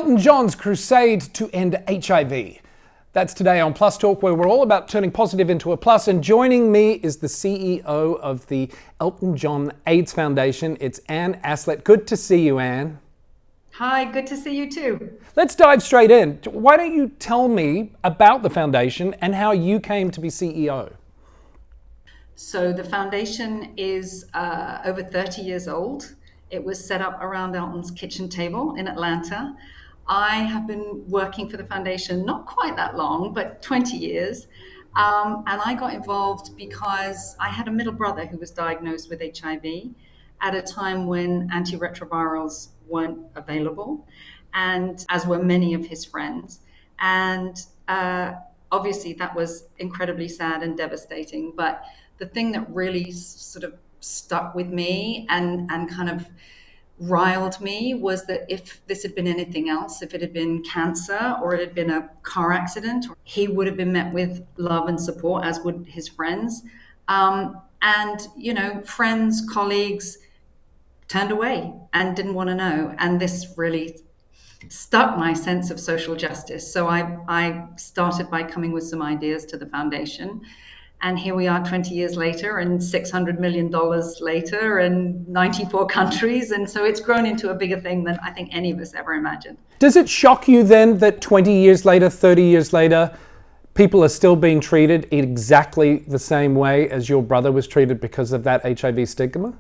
Elton John's crusade to end HIV. That's today on Plus Talk, where we're all about turning positive into a plus. And joining me is the CEO of the Elton John AIDS Foundation. It's Aslett. Good to see you, Anne. Hi, good to see you too. Let's dive straight in. Why don't you tell me about the foundation and how you came to be CEO? So the foundation is over 30 years old. It was set up around Elton's kitchen table in Atlanta. I have been working for the foundation not quite that long, but 20 years. And I got involved because I had a middle brother who was diagnosed with HIV at a time when antiretrovirals weren't available, and as were many of his friends. And obviously that was incredibly sad and devastating. But the thing that really sort of stuck with me and kind of riled me was that if this had been anything else, if it had been cancer or it had been a car accident, he would have been met with love and support, as would his friends. And, you know, friends, colleagues turned away and didn't want to know. And this really stuck my sense of social justice. So I started by coming with some ideas to the foundation. And here we are 20 years later and $600 million later and 94 countries. And so it's grown into a bigger thing than I think any of us ever imagined. Does it shock you then that 20 years later, 30 years later, people are still being treated in exactly the same way as your brother was treated because of that HIV stigma?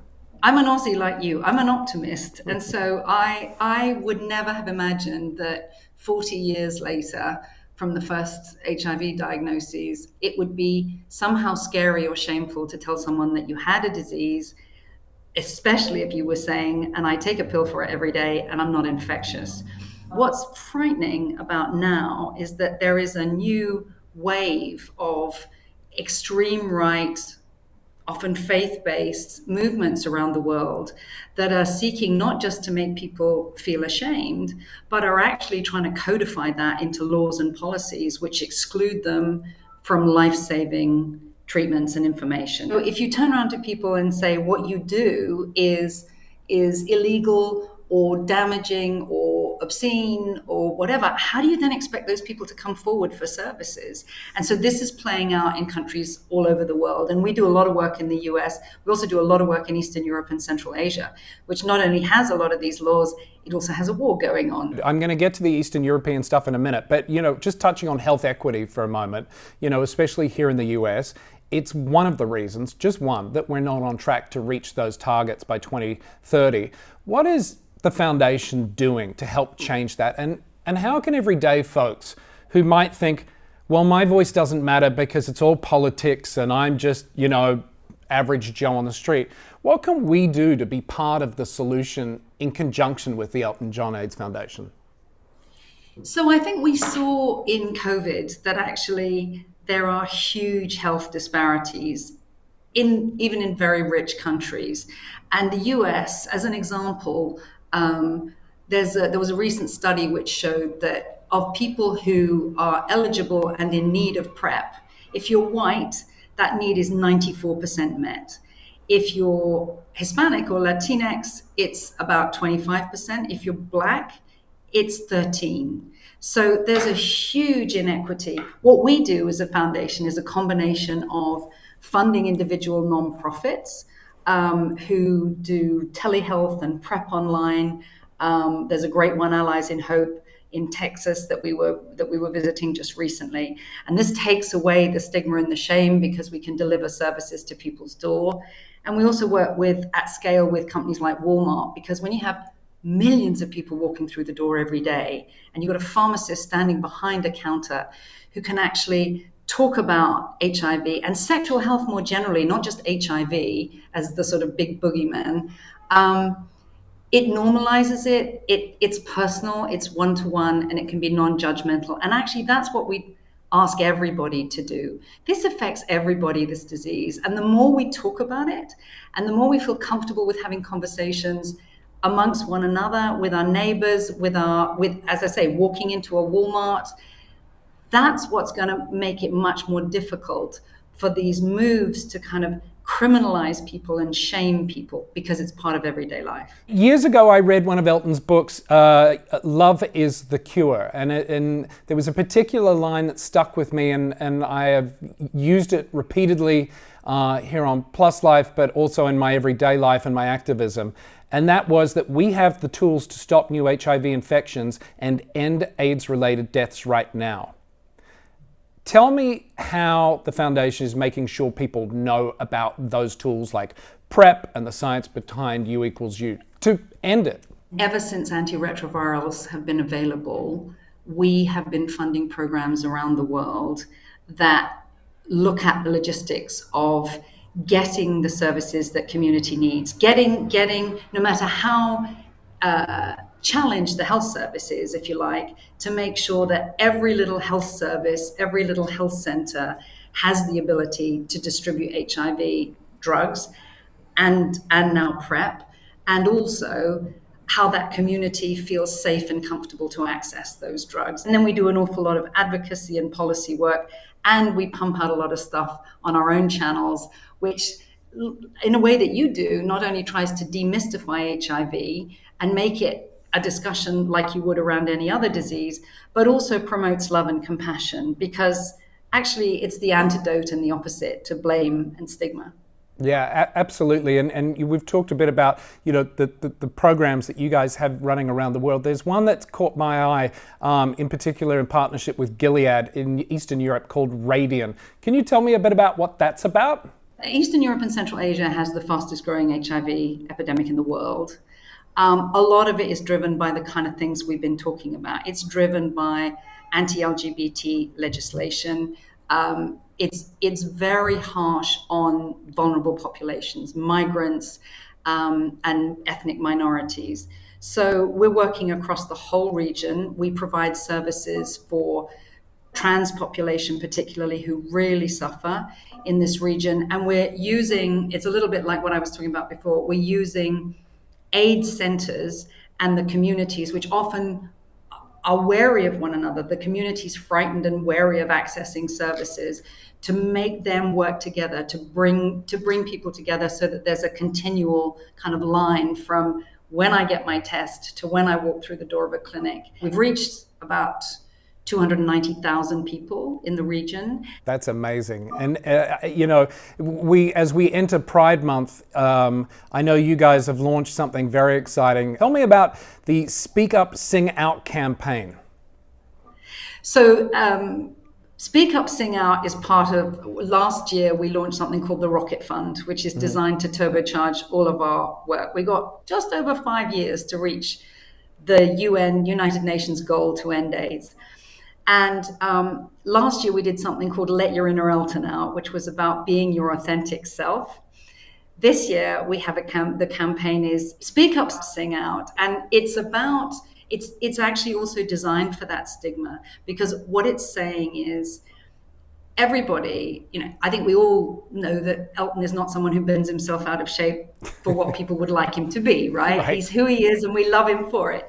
I'm an Aussie like you. I'm an optimist. And so I would never have imagined that 40 years later, from the first HIV diagnoses, it would be somehow scary or shameful to tell someone that you had a disease, especially if you were saying, and I take a pill for it every day and I'm not infectious. What's frightening about now is that there is a new wave of extreme right, often faith-based movements around the world that are seeking not just to make people feel ashamed, but are actually trying to codify that into laws and policies which exclude them from life-saving treatments and information. So if you turn around to people and say what you do is illegal or damaging or obscene or whatever, how do you then expect those people to come forward for services? And so this is playing out in countries all over the world. And we do a lot of work in the US. We also do a lot of work in Eastern Europe and Central Asia, which not only has a lot of these laws, it also has a war going on. I'm going to get to the Eastern European stuff in a minute, but just touching on health equity for a moment, especially here in the US, it's one of the reasons, just one, that we're not on track to reach those targets by 2030. What is the foundation doing to help change that? And how can everyday folks who might think, well, my voice doesn't matter because it's all politics and I'm just, average Joe on the street, what can we do to be part of the solution in conjunction with the Elton John AIDS Foundation? So I think we saw in COVID that actually there are huge health disparities even in very rich countries. And the US, as an example, there was a recent study which showed that of people who are eligible and in need of PrEP, if you're white, that need is 94% met. If you're Hispanic or Latinx, it's about 25%. If you're Black, it's 13%. So there's a huge inequity. What we do as a foundation is a combination of funding individual nonprofits who do telehealth and PrEP online. There's a great one, Allies in Hope, in Texas that we were visiting just recently. And this takes away the stigma and the shame because we can deliver services to people's door. And we also work at scale with companies like Walmart, because when you have millions of people walking through the door every day and you've got a pharmacist standing behind a counter who can actually talk about HIV and sexual health more generally, not just HIV as the sort of big boogeyman, it normalizes it. It's personal, it's one-to-one, and it can be non-judgmental. And actually, that's what we ask everybody to do. This affects everybody, this disease. And the more we talk about it, and the more we feel comfortable with having conversations amongst one another, with our neighbors, with as I say, walking into a Walmart, that's what's going to make it much more difficult for these moves to kind of criminalize people and shame people because it's part of everyday life. Years ago, I read one of Elton's books, Love is the Cure. And there was a particular line that stuck with me, and I have used it repeatedly here on Plus Life, but also in my everyday life and my activism. And that was that we have the tools to stop new HIV infections and end AIDS-related deaths right now. Tell me how the foundation is making sure people know about those tools like PrEP and the science behind U equals U to end it. Ever since antiretrovirals have been available, we have been funding programs around the world that look at the logistics of getting the services that community needs, getting no matter how challenge the health services, if you like, to make sure that every little health service, every little health center has the ability to distribute HIV drugs and now PrEP, and also how that community feels safe and comfortable to access those drugs. And then we do an awful lot of advocacy and policy work, and we pump out a lot of stuff on our own channels, which in a way that you do, not only tries to demystify HIV and make it a discussion like you would around any other disease, but also promotes love and compassion, because actually it's the antidote and the opposite to blame and stigma. Yeah, absolutely. And we've talked a bit about, the programs that you guys have running around the world. There's one that's caught my eye, in particular in partnership with Gilead in Eastern Europe, called Radian. Can you tell me a bit about what that's about? Eastern Europe and Central Asia has the fastest growing HIV epidemic in the world. A lot of it is driven by the kind of things we've been talking about. It's driven by anti-LGBT legislation. It's very harsh on vulnerable populations, migrants, and ethnic minorities. So we're working across the whole region. We provide services for trans population, particularly, who really suffer in this region. And we're using, it's a little bit like what I was talking about before, we're using AIDS centers and the communities, which often are wary of one another. The community's frightened and wary of accessing services, to make them work together, to bring people together so that there's a continual kind of line from when I get my test to when I walk through the door of a clinic. We've reached about 290,000 people in the region. That's amazing. And, as we enter Pride Month, I know you guys have launched something very exciting. Tell me about the Speak Up, Sing Out campaign. So, Speak Up, Sing Out is part of, last year we launched something called the Rocket Fund, which is designed to turbocharge all of our work. We got just over 5 years to reach the United Nations goal to end AIDS. And last year we did something called Let Your Inner Elton Out, which was about being your authentic self. This year we have the campaign is Speak Up, Sing Out, and it's about, it's actually also designed for that stigma, because what it's saying is everybody, I think we all know that Elton is not someone who bends himself out of shape for what people would like him to be, right? He's who he is and we love him for it.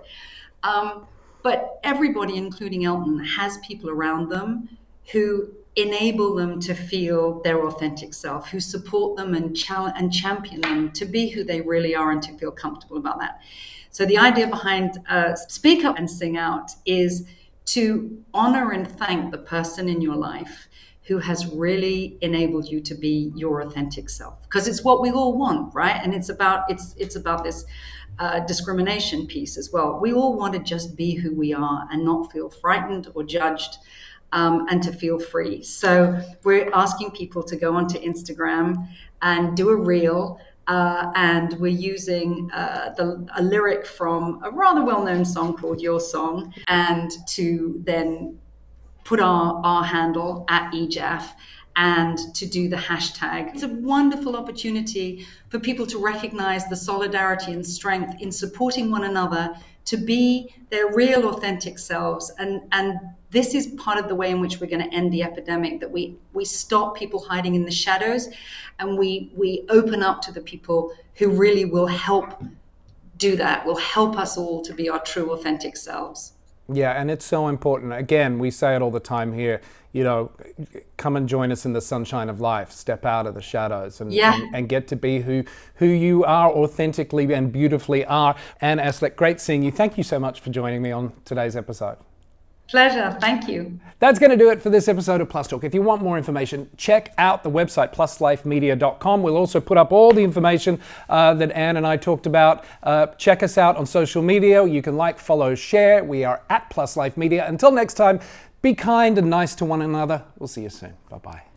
But everybody, including Elton, has people around them who enable them to feel their authentic self, who support them and champion them to be who they really are and to feel comfortable about that. So the idea behind Speak Up and Sing Out is to honor and thank the person in your life who has really enabled you to be your authentic self. Because it's what we all want, right? And it's about this discrimination piece as well. We all want to just be who we are and not feel frightened or judged, and to feel free. So we're asking people to go onto Instagram and do a reel, and we're using a lyric from a rather well-known song called Your Song, and to then put our handle at EJAF and to do the hashtag. It's a wonderful opportunity for people to recognize the solidarity and strength in supporting one another to be their real authentic selves. And this is part of the way in which we're going to end the epidemic, that we stop people hiding in the shadows, and we open up to the people who really will help do that, will help us all to be our true authentic selves. Yeah, and it's so important. Again, we say it all the time here, you know, come and join us in the sunshine of life. Step out of the shadows and get to be who you are authentically and beautifully are. And Aslett, great seeing you. Thank you so much for joining me on today's episode. Pleasure. Thank you. That's going to do it for this episode of Plus Talk. If you want more information, check out the website, pluslifemedia.com. We'll also put up all the information that Anne and I talked about. Check us out on social media. You can like, follow, share. We are at Plus Life Media. Until next time, be kind and nice to one another. We'll see you soon. Bye-bye.